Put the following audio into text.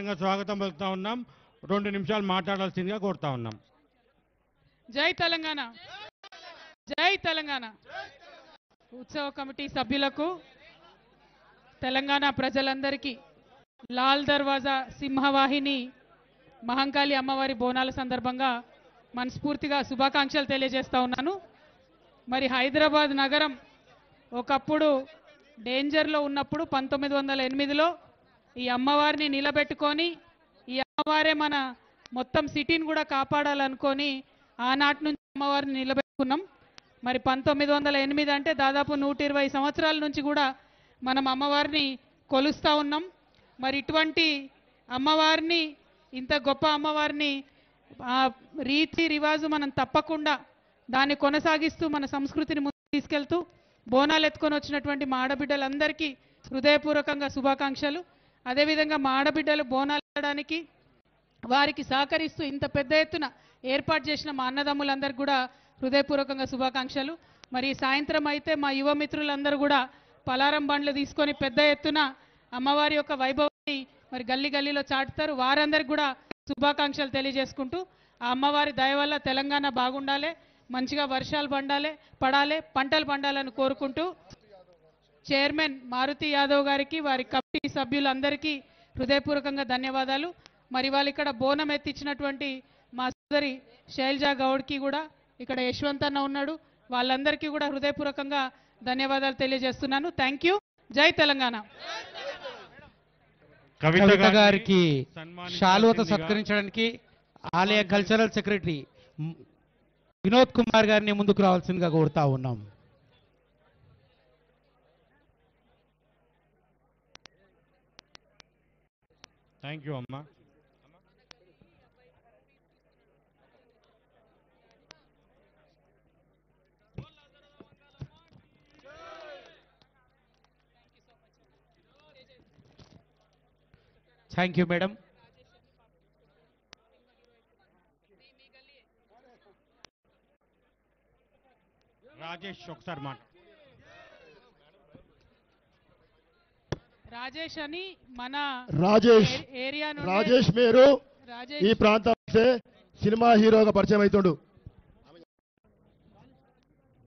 ఘనంగా స్వాగతం పలుకుతా ఉన్నాం. 2 నిమిషాలు మాట్లాడాల్సిందిగా కోరుతా ఉన్నాం. జై తెలంగాణ, జై తెలంగాణ. ఉత్సవ కమిటీ సభ్యులకు, తెలంగాణ ప్రజలందరికీ లాల్ దర్వాజా సింహవాహిని మహంకాళి అమ్మవారి బోనాల సందర్భంగా మనస్ఫూర్తిగా శుభాకాంక్షలు తెలియజేస్తా ఉన్నాను. మరి హైదరాబాద్ నగరం ఒకప్పుడు డేంజర్లో ఉన్నప్పుడు 1908లో ఈ అమ్మవారిని నిలబెట్టుకొని ఈ అమ్మవారే మన మొత్తం సిటీని కూడా కాపాడాలనుకొని ఆనాటి నుంచి అమ్మవారిని నిలబెట్టుకున్నాం. మరి 1908 అంటే దాదాపు 120 సంవత్సరాల నుంచి కూడా మనం అమ్మవారిని కొలుస్తూ ఉన్నాం. మరి ఇటువంటి అమ్మవారిని, ఇంత గొప్ప అమ్మవారిని రీతి రివాజు మనం తప్పకుండా దాన్ని కొనసాగిస్తూ మన సంస్కృతిని ముందుకు తీసుకెళ్తూ బోనాలు ఎత్తుకొని వచ్చినటువంటి మా ఆడబిడ్డలందరికీ హృదయపూర్వకంగా శుభాకాంక్షలు. అదేవిధంగా మా ఆడబిడ్డలు బోనాలు వేయడానికి వారికి సహకరిస్తూ ఇంత పెద్ద ఎత్తున ఏర్పాటు చేసిన మా అన్నదమ్ములందరికీ కూడా హృదయపూర్వకంగా శుభాకాంక్షలు. మరి సాయంత్రం అయితే మా యువ మిత్రులందరూ కూడా పలారం బండ్లు తీసుకొని పెద్ద ఎత్తున అమ్మవారి యొక్క వైభవాన్ని మరి గల్లీ గల్లీలో చాటుతారు. వారందరికీ కూడా శుభాకాంక్షలు తెలియజేసుకుంటూ ఆ అమ్మవారి దయ వల్ల తెలంగాణ బాగుండాలి, మంచిగా వర్షాలు పడాలి, పంటలు పండాలని కోరుకుంటూ చైర్మన్ మారుతి యాదవ్ గారికి, వారి కమిటీ సభ్యులందరికీ హృదయపూర్వకంగా ధన్యవాదాలు. మరి వాళ్ళు ఇక్కడ బోనం ఎత్తించినటువంటి మా సోదరి శైలజా గౌడ్కి కూడా, ఇక్కడ యశ్వంత్ అన్న ఉన్నాడు, వాళ్ళందరికీ కూడా హృదయపూర్వకంగా ధన్యవాదాలు తెలియజేస్తున్నాను. Thank you. జై తెలంగాణ. కవిత గారికి శాలువతో సత్కరించడానికి ఆలయ కల్చరల్ సెక్రటరీ వినోద్ కుమార్ గారిని ముందుకు రావాల్సిందిగా కోరుతా ఉన్నాం. థ్యాంక్ యూ అమ్మా. Thank you madam. రాజేష్ ఒకసారి మాట. రాజేష్ అని మన ఏరియా రాజేష్ మీరు ఈ ప్రాంతం సినిమా హీరోగా పరిచయం అవుతుండు.